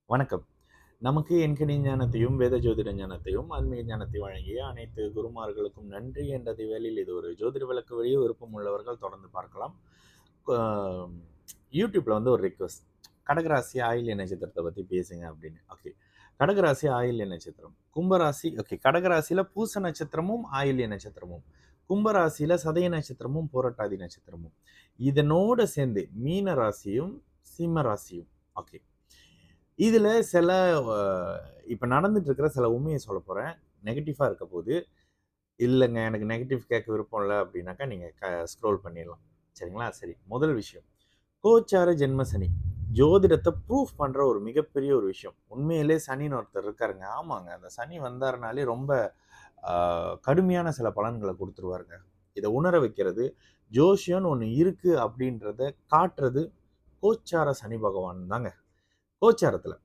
வணக்கம். நமக்கு எண்கணி ஞானத்தையும், வேத ஜோதிட ஞானத்தையும், ஆன்மீக ஞானத்தை வழங்கிய அனைத்து குருமார்களுக்கும் நன்றி என்ற வேளையில் இது ஒரு ஜோதிட விளக்கு வழியே விருப்பம் உள்ளவர்கள் தொடர்ந்து பார்க்கலாம். அ யூடியூப்ல ஒரு ரிக்வெஸ்ட். கடகராசி ஆயில்ய நட்சத்திரத்தை பத்தி பேசுங்க அப்படின்னு. ஓகே. கடகராசி ஆயில்ய நட்சத்திரம். கும்பராசி ஓகே. கடகராசியில பூச நட்சத்திரமும், ஆயில்ய நட்சத்திரமும். கும்பராசியில சதய நட்சத்திரமும், போரட்டாதி நட்சத்திரமும். இதனோட சேர்ந்து மீன ராசியும், சிம்ம ராசியும். ஓகே. இதுல சில அ இப்ப நடந்துட்டு இருக்கிற சில உண்மைய சொல்லப் போறேன். நெகட்டிவா இருக்க போது. இல்லங்க எனக்கு நெகட்டிவ் கேட்க விருப்பம் இல்ல அப்டின்னாக்கா, நீங்க ஸ்க்ரோல் பண்ணிறலாம். சரிங்களா? சரி. முதல் விஷயம். கோச்சார ஜென்ம சனி. ஜோதிடத்த ப்ரூஃப் பண்ற ஒரு மிகப்பெரிய ஒரு விஷயம். உண்மையிலே சனின்னு ஒருத்தர் இருக்காருங்க. ஆமாங்க. அந்த சனி வந்தாருனாலே ரொம்ப அ கடுமையான சில பலன்கள குடுத்துருவாருங்க. இத உணர வைக்கிறது, ஜோசியம்னு ஒண்ணு இருக்கு அப்டின்றத காட்டுறது கோச்சார சனி பகவான் தாங்க. கோச்சாரத்துல.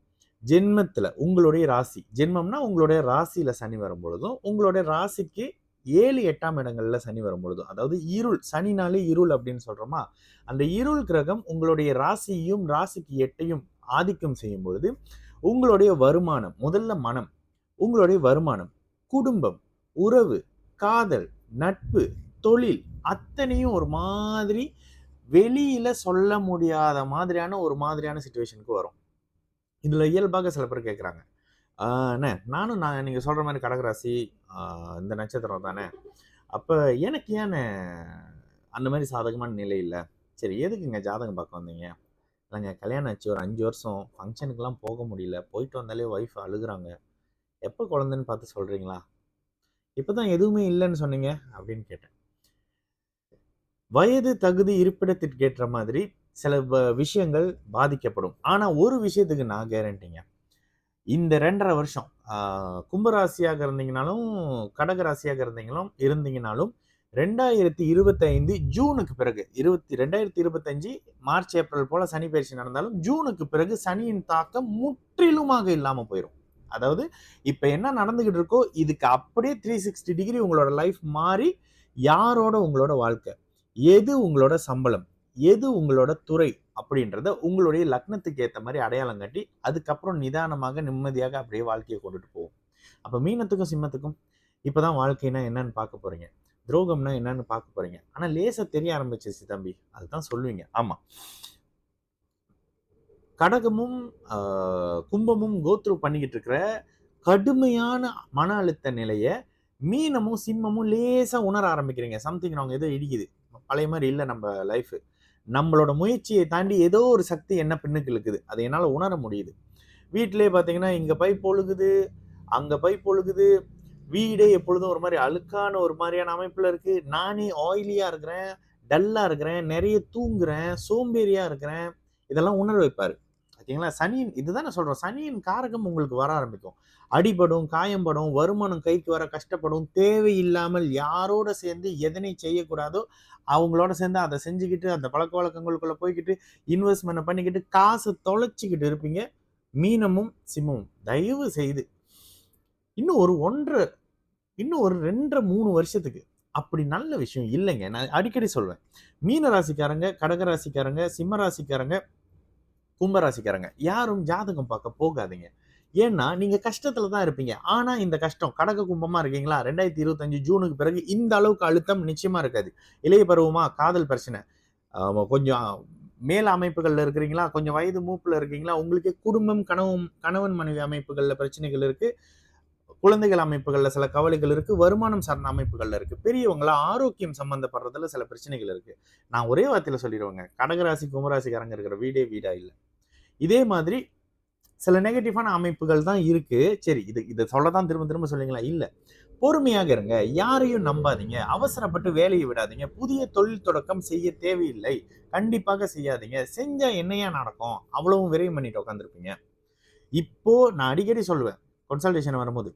ஜென்மத்துல உங்களுடைய ராசி. ஜென்மம்னா உங்களுடைய ராசியில சனி வரும்பொழுதும், உங்களுடைய ராசிக்கு 7, 8ஆம் இடங்கள்ல சனி வரும்பொழுதும், அதாவது இருள். சனினாலே இருள் அப்படின்னு சொல்றோமா? அந்த இருள் கிரகம் உங்களுடைய ராசியையும், ராசிக்கு 8யும் ஆதிக்கம் செய்யும் பொழுது, உங்களுடைய வருமானம், முதல்ல மனம். உங்களுடைய வருமானம், குடும்பம், உறவு, காதல், நட்பு, தொழில் அத்தனையும் ஒரு மாதிரி வெளியில சொல்ல முடியாத மாதிரியான ஒரு மாதிரியான சிச்சுவேஷனுக்கு வரும். இதுல இயல்பாக சில பேர் கேட்குறாங்க. அண்ணே நான் நீங்க சொல்ற மாரி கடகராசி, ஆ இந்த நட்சத்திரம் தானே. அப்ப எனக்கு ஏண்ணே அந்த மாரி சாதகமான நிலை இல்ல? சரி எதுக்குங்க ஜாதகம் பார்க்க வந்தீங்க? இல்லங்க கல்யாணம் ஆச்சு ஒரு 5 வருஷம். ஃபங்ஷனுக்குலாம் போக முடியல. போயிட்டு வந்தாலே ஒய்ஃப் அழுகுறாங்க. எப்ப குழந்தைன்னு பார்த்து சொல்றீங்களா? இப்பதான் எதுவுமே இல்லன்னு சொன்னீங்க அப்படின்னு கேட்டேன். வயது, தகுதி, இருப்பிடத்திற்கு ஏற்ற மாதிரி சில விஷயங்கள் பாதிக்கப்படும். ஆனா ஒரு விஷயத்துக்கு நான் கேரண்டிங்க. இந்த 2 1/2 வருஷம் கும்பராசியாக இருந்தீங்கனாலும், கடக ராசியாக இருந்தீங்கனாலும் 2025 ஜூனுக்கு பிறகு 2025 மார்ச், ஏப்ரல் போல சனி பயிற்சி நடந்தாலும், ஜூனுக்கு பிறகு சனியின் தாக்கம் முற்றிலுமாக இல்லாம போயிரும். அதாவது இப்ப என்ன நடந்துகிட்டு இருக்கோ, இதுக்கு அப்படியே 360 டிகிரி உங்களோட லைஃப் மாறி, யாரோட உங்களோட வாழ்க்கை? எது உங்களோட சம்பளம்? எது உங்களோட துறை? அப்படின்றத உங்களுடைய லக்னத்துக்கு ஏத்த மாரி அடையாளம் காட்டி, அதுக்கப்புறம் நிதானமாக, நிம்மதியாக அப்படியே வாழ்க்கைய கொண்டுட்டு போகும். அப்ப மீனத்துக்கும், சிம்மத்துக்கும் இப்பதான் வாழ்க்கைன்னா என்னன்னு பார்க்க போறீங்க. துரோகம்னா என்னன்னு பார்க்க போறீங்க. ஆனா லேசா தெரிய ஆரம்பிச்சுருச்சு தம்பி. அதுதான் சொல்லுவீங்க. ஆமா. கடகமும், அ கும்பமும் கோ த்ரூ பண்ணிக்கிட்டு இருக்கிற கடுமையான மன அழுத்த நிலைய, மீனமும், சிம்மமும் லேசா உணர ஆரம்பிக்கிறீங்க. சம்திங் ராங் ஏதோ இடிக்குது. பழைய மாரி இல்ல நம்ப லைஃபு. நம்மளோட முயற்சியை தாண்டி ஏதோ ஒரு சக்தி என்ன பின்னுக்கு இழுக்குது. அத என்னால உணர முடியுது. வீட்டிலேயே பார்த்தீங்கன்னா, இங்க பைப் ஒழுகுது, அங்க பைப் ஒழுகுது. வீடே எப்பொழுதும் ஒரு மாரி அழுக்கான ஒரு மாரியான அமைப்புல இருக்கு. நானே ஆயிலியா இருக்கிறேன், டல்லா இருக்கிறேன், நெறைய தூங்குறேன், சோம்பேறியா இருக்கிறேன். இதெல்லாம் உணர வைப்பாரு. ஓகேங்களா? சனியின் இதுதான் நான் சொல்றேன். சனியின் காரகம் உங்களுக்கு வர ஆரம்பிக்கும். அடிபடும், காயம்படும், வருமானம் கைக்கு வர கஷ்டப்படும், தேவையில்லாமல் யாரோட சேர்ந்து எதனை செய்யக்கூடாதோ, அவங்களோட சேர்ந்து அத செஞ்சுக்கிட்டு, அந்த பழக்கவழக்கங்களுக்குள்ள போய்க்கிட்டு, இன்வெஸ்ட்மென்ட்ட பண்ணிக்கிட்டு, காச தொலைச்சுக்கிட்டு இருப்பீங்க. மீனமும், சிம்மமும். தயவு செய்து இன்னும் ஒரு 1 1/2 இன்னும் ஒரு 2 1/2, 3 வருஷத்துக்கு அப்படி நல்ல விஷயம் இல்லைங்க. நான் அடிக்கடி சொல்வேன். மீன ராசிக்காரங்க, கடக ராசிக்காரங்க, சிம்ம ராசிக்காரங்க, கும்ப ராசிக்காரங்க யாரும் ஜாதகம் பார்க்க போகாதீங்க. ஏன்னா, நீங்க கஷ்டத்துல தான் இருப்பீங்க. ஆனா இந்த கஷ்டம் கடக கும்பமா இருக்கீங்களா? 2025 ஜூனுக்கு பிறகு இந்த அளவுக்கு அழுத்தம் நிச்சயமா இருக்காது. இளைய பருவமா காதல் பிரச்சனை. கொஞ்சம் மேல் அமைப்புகள்ல இருக்கிறீங்களா? கொஞ்சம் வயது மூப்புல இருக்கீங்களா? உங்களுக்கே குடும்பம், கணவன் மனைவி அமைப்புகள்ல பிரச்சனைகள் இருக்கு. குழந்தைகள் அமைப்புகள்ல சில கவலைகள் இருக்கு. வருமானம் சார்ந்த அமைப்புகள்ல இருக்கு. பெரியவங்களா ஆரோக்கியம் சம்பந்தப்படுறதுல சில பிரச்சனைகள் இருக்கு. நான் ஒரே வார்த்தையில சொல்லிருவேங்க. கடகராசி, கும்பராசிக்காரங்க இருக்கிற வீடே வீடா இல்ல. இதே மாதிரி சில நெகட்டிவான அமைப்புகள் தான் இருக்கு. சரி இத சொல்ல தான் திரும்ப திரும்ப சொல்றீங்களா? இல்ல. பொறுமையாக இருங்க. யாரையும் நம்பாதீங்க. அவசரப்பட்டு வேலைய விடாதீங்க. புதிய தொழில் தொடக்கம் செய்ய தேவையில்லை. கண்டிப்பாக செய்யாதீங்க. செஞ்சா என்னய்யா நடக்கும்? அவ்வளவும் விரயம் பண்ணிட்டு உட்கார்ந்திருப்பீங்க. இப்போ நான் அடிக்கடி சொல்லுவேன். கன்சல்டேஷன் வரும்போது.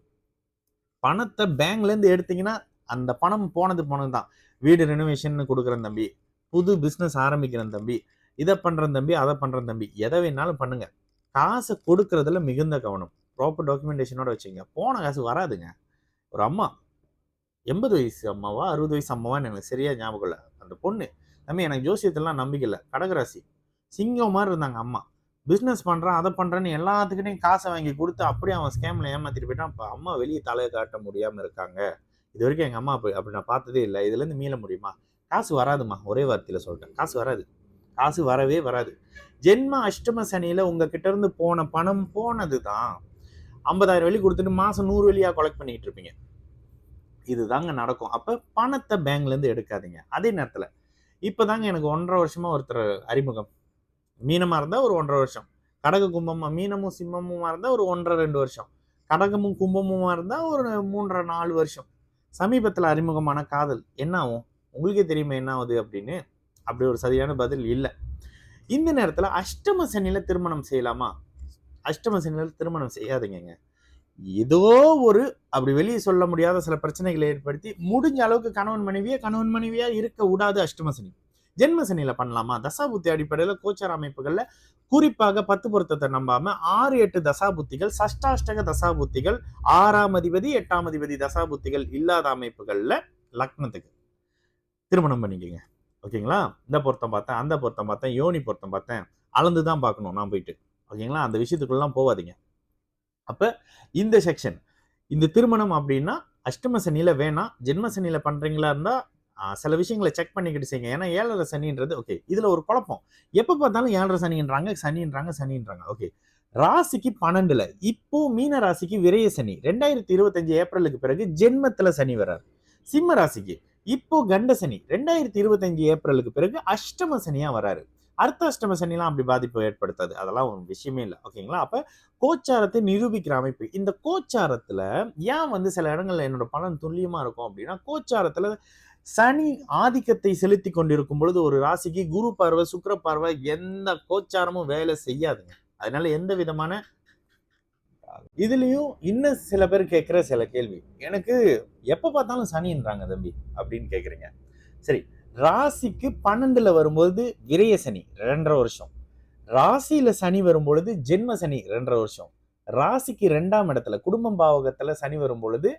பணத்த பேங்க்ல இருந்து எடுத்தீங்கன்னா, அந்த பணம் போனது போனது தான். வீடு ரெனோவேஷன்னு குடுக்குறேன் தம்பி. புது பிசினஸ் ஆரம்பிக்கிறேன் தம்பி. இத பண்றேன் தம்பி, அத பண்றேன் தம்பி. எத வேணாலும் பண்ணுங்க. காச கொடுக்கிறதுல மிகுந்த கவனம். ப்ராப்பர் டாக்குமெண்டேஷனோட வச்சுக்கங்க. போன காசு வராதுங்க. ஒரு அம்மா 80 வயசு அம்மாவா, 60 வயசு அம்மாவான்னு எனக்கு சரியா ஞாபகம் இல்ல. அந்த பொண்ணு, "தம்பி எனக்கு ஜோசியத்துலலாம் நம்பிக்கை இல்ல. கடகராசி. சிங்கம் மாரி இருந்தாங்க அம்மா. பிஸ்னஸ் பண்ணுறான், அதை பண்ணுறேன்னு எல்லாத்துக்கிட்டையும் காசை வாங்கி கொடுத்து அப்படியே அவன் ஸ்கேமில் ஏமாற்றிட்டு போயிட்டான். இப்போ அம்மா வெளியே தலையை காட்ட முடியாமல் இருக்காங்க. இது வரைக்கும் எங்கள் அம்மா அப்படி நான் பார்த்ததே இல்லை. இதுலேருந்து மீள முடியுமா? காசு வராதுமா, ஒரே வார்த்தையில் சொல்லிட்டேன். காசு வராது, காசு வரவே வராது. ஜென்ம அஷ்டம சனியில் உங்ககிட்ட இருந்து போன பணம் போனது தான். 50,000 வெளி கொடுத்துட்டு மாதம் 100 வெளியாக கொலெக்ட் பண்ணிட்டு இருப்பீங்க. இதுதாங்க நடக்கும். அப்போ பணத்தை பேங்க்லேருந்து எடுக்காதீங்க. அதே நேரத்தில் இப்போ தாங்க எனக்கு 1.5 வருஷமாக ஒருத்தர் அறிமுகம். மீனமாக இருந்தால் ஒரு 1.5 வருஷம், கடக கும்பமாக மீனமும் சிம்மமுமா இருந்தால் ஒரு 1.5-2 வருஷம், கடகமும் கும்பமுமா இருந்தால் ஒரு 3.5-4 வருஷம். சமீபத்தில் அறிமுகமான காதல் என்ன ஆகும்? உங்களுக்கே தெரியுமா என்ன ஆகுது அப்படின்னு? அப்படி ஒரு சரியான பதில் இல்லை. இந்த நேரத்தில் அஷ்டம சனியில் திருமணம் செய்யலாமா? அஷ்டம சனியில் திருமணம் செய்யாதீங்க. ஏதோ ஒரு அப்படி வெளியே சொல்ல முடியாத சில பிரச்சனைகளை ஏற்படுத்தி முடிஞ்ச அளவுக்கு கணவன் மனைவியா இருக்க விடாது அஷ்டம சனி. ஜென்ம சனியில பண்ணலாமா? தசாபுத்தி அடிப்படையில் கோச்சார அமைப்புகள்ல குறிப்பாக 10 பொருத்தத்தை நம்பாம 6-8 தசாபுத்திகள், சஷ்டாஷ்டக தசாபுத்திகள், 6ஆம் அதிபதி 8ஆம் அதிபதி தசாபுத்திகள் இல்லாத அமைப்புகள்ல லக்னத்துக்கு திருமணம் பண்ணிக்கோங்க. ஓகேங்களா? இந்த பொருத்தம் பார்த்தேன், அந்த பொருத்தம் பார்த்தேன், யோனி பொருத்தம் பார்த்தேன், அளந்துதான் பார்க்கணும் நான் போயிட்டு. ஓகேங்களா? அந்த விஷயத்துக்குள்ளலாம் போகாதீங்க. அப்ப இந்த செக்ஷன், இந்த திருமணம் அப்படின்னா அஷ்டம சனியில வேணாம். ஜென்ம சனியில பண்றீங்களா இருந்தா சில விஷயங்களை செக் பண்ணிக்கிட்டு செய்யுங்க. ஏன்னா 7.5 சனின்றது ஓகே. இதுல ஒரு குழப்பம், எப்ப பார்த்தாலும் 7.5 சனின்றாங்க. ஓகே, ராசிக்கு 12ல இப்போ மீன ராசிக்கு விரய சனி. 2025 ஏப்ரலுக்கு பிறகு ஜென்மத்துல சனி வர்றாரு. சிம்ம ராசிக்கு இப்போ கண்ட சனி 2025 ஏப்ரலுக்கு பிறகு அஷ்டம சனியா வராரு. அர்த்த அஷ்டம சனிலாம் அப்படி பாதிப்பு ஏற்படுத்தாது, அதெல்லாம் ஒரு விஷயமே இல்லை. ஓகேங்களா? அப்ப கோச்சாரத்தை நிரூபிக்கிற அமைப்பு. இந்த கோச்சாரத்துல ஏன் சில இடங்கள்ல என்னோட பலன் துல்லியமா இருக்கும் அப்படின்னா, கோச்சாரத்துல சனி ஆதிக்கத்தை செலுத்தி கொண்டிருக்கும் பொழுது ஒரு ராசிக்கு குரு பார்வை, சுக்கிர பார்வை, எந்த கோச்சாரமும் வேலை செய்யாதுங்க. அதனால எந்த விதமான இதுலயும் இன்னும் சில பேர் கேட்கிற சில கேள்வி, எனக்கு எப்ப பார்த்தாலும் சனின்றாங்க தம்பி அப்படின்னு கேக்குறீங்க. சரி, ராசிக்கு 12ல வரும்போது விரய சனி 2.5 வருஷம், ராசியில சனி வரும்பொழுது ஜென்ம சனி 2.5 வருஷம், ராசிக்கு 2ஆம் இடத்துல குடும்பம் பாவகத்துல சனி வரும் பொழுது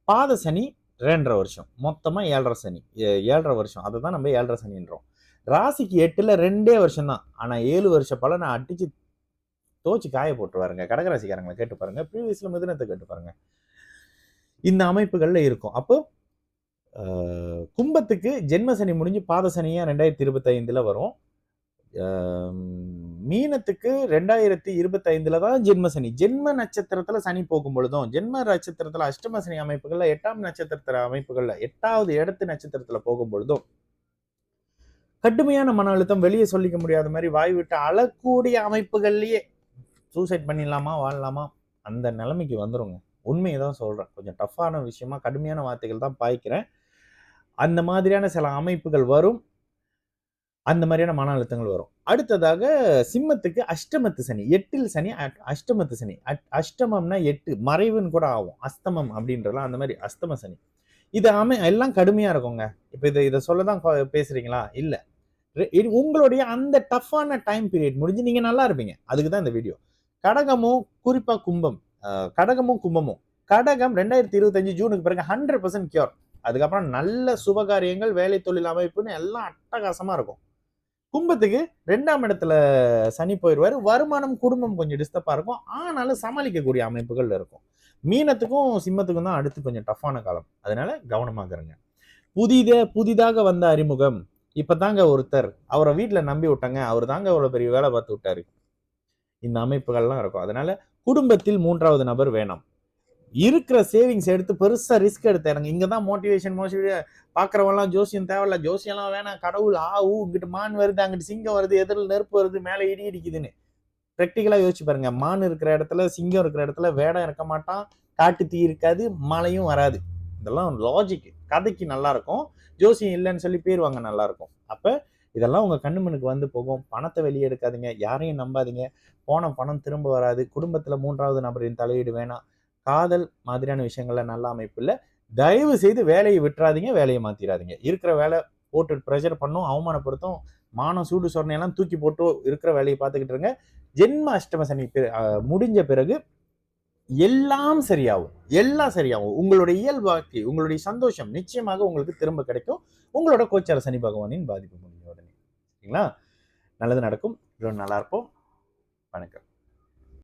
பாத சனி 2.5 வருஷம், மொத்தமா 7.5 சனி, 7.5 வருஷம். அதை தான் நம்ம 7.5 சனின்றோம். ராசிக்கு 8ல 2 வருஷம் தான், ஆனா 7 வருஷ பலனை அடிச்சு தோச்சு காய போட்டுருவாருங்க. கடகராசிக்காரங்களை கேட்டு பாருங்க, ப்ரீவியஸ்ல மிதுனத்தை கேட்டு பாருங்க. இந்த அமைப்புகள்ல இருக்கும். அப்போ கும்பத்துக்கு ஜென்ம சனி முடிஞ்சு பாத சனியா 2025ல வரும். மீனத்துக்கு 2025ல தான் ஜென்ம சனி. ஜென்ம நட்சத்திரத்துல சனி போகும் பொழுதும், ஜென்ம நட்சத்திரத்துல அஷ்டம சனி அமைப்புகள்ல 8ஆம் நட்சத்திர அமைப்புகள்ல 8வது இடத்து நட்சத்திரத்துல போகும் பொழுதும் கடுமையான மன அழுத்தம், வெளியே சொல்லிக்க முடியாத மாதிரி வாய் விட்டு அழக்கூடிய அமைப்புகள்லயே சூசைட் பண்ணிடலாமா, வாழலாமா, அந்த நிலைமைக்கு வந்துருங்க. உண்மையை தான் சொல்றேன். கொஞ்சம் டஃப்பான விஷயமா கடுமையான வார்த்தைகள் தான் பாய்க்கிறேன். அந்த மாதிரியான சில அமைப்புகள் வரும், அந்த மாதிரியான மன அழுத்தங்கள் வரும். அடுத்ததாக சிம்மத்துக்கு அஷ்டமத்து சனி, 8ல் சனி, அஷ்டமத்து சனி. அஷ்டமம்னா 8, மறைவுன்னு கூட ஆகும். அஸ்தமம் அப்படின்றலாம் அந்த மாதிரி அஸ்தம சனி. இது எல்லாம் கடுமையா இருக்குங்க. இப்ப இதை சொல்லதான் பேசுறீங்களா? இல்ல, உங்களுடைய அந்த டஃப்பான டைம் பீரியட் முடிஞ்சு நீங்க நல்லா இருப்பீங்க. அதுக்கு தான் இந்த வீடியோ. கடகமும் குறிப்பா கும்பம், கடகமும் கும்பமும், கடகம் 2025 ஜூனுக்கு பிறகு 100% கியூர். அதுக்கப்புறம் நல்ல சுபகாரியங்கள், வேலை தொழில் அமைப்புன்னு எல்லாம் அட்டகாசமா இருக்கும். கும்பத்துக்கு 2ஆம் இடத்துல சனி போயிடுவாரு. வருமானம், குடும்பம் கொஞ்சம் டிஸ்டர்பா இருக்கும், ஆனாலும் சமாளிக்கக்கூடிய அமைப்புகள் இருக்கும். மீனத்துக்கும் சிம்மத்துக்கும் தான் அடுத்து கொஞ்சம் டஃப்பான காலம். அதனால கவனமாக இருங்க. புதிதாக வந்த அறிமுகம், இப்பதாங்க ஒருத்தர், அவரை வீட்டுல நம்பி விட்டாங்க, அவர் தாங்க அவ்வளவு பெரிய வேலை பார்த்து விட்டாரு. இந்த அமைப்புகள்லாம் இருக்கும். அதனால குடும்பத்தில் 3வது நபர் வேணாம். இருக்கிற சேவிங்ஸ் எடுத்து பெருசா ரிஸ்க் எடுத்து இறங்க. இங்கதான் மோட்டிவேஷன் பாக்குறவெல்லாம் ஜோசியம் தேவையில்ல, ஜோசியம்லாம் வேணாம், கடவுள் இங்கிட்டு மான் வருது, அங்கிட்டு சிங்கம் வருது, எதிரில் நெருப்பு வருது, மேலே இடி இடிக்குதுன்னு பிராக்டிக்கலா யோசிச்சு பாருங்க. மான் இருக்கிற இடத்துல, சிங்கம் இருக்கிற இடத்துல வேடம் இருக்க மாட்டான், காட்டு தீ இருக்காது, மழையும் வராது. இதெல்லாம் லாஜிக், கதைக்கு நல்லா இருக்கும். ஜோசியம் இல்லைன்னு சொல்லி பேர் வாங்க நல்லா இருக்கும். அப்ப இதெல்லாம் உங்க கண்ணு மனுக்கு வந்து போகும். பணத்தை வெளியே எடுக்காதீங்க, யாரையும் நம்பாதீங்க. போன பணம் திரும்ப வராது. குடும்பத்துல 3வது நபரின் தலையீடு வேணாம். காதல் மாதிரியான விஷயங்கள்ல நல்ல அமைப்பு இல்லை. தயவு செய்து வேலையை விட்டுறாதீங்க, வேலையை மாத்திராதீங்க. இருக்கிற வேலை போட்டு ப்ரெஷர் பண்ணும், அவமானப்படுத்தும், மானம் சூடு சொன்னையெல்லாம் தூக்கி போட்டு இருக்கிற வேலையை பார்த்துக்கிட்டு இருங்க. ஜென்ம அஷ்டம சனி முடிஞ்ச பிறகு எல்லாம் சரியாகும். உங்களுடைய இயல்பு வாழ்க்கை, உங்களுடைய சந்தோஷம் நிச்சயமாக உங்களுக்கு திரும்ப கிடைக்கும். உங்களோட கோச்சார சனி பகவானின் பாதிப்பு முடிஞ்ச உடனே. சரிங்களா? நல்லது நடக்கும். நல்லா இருப்போம். வணக்கம்.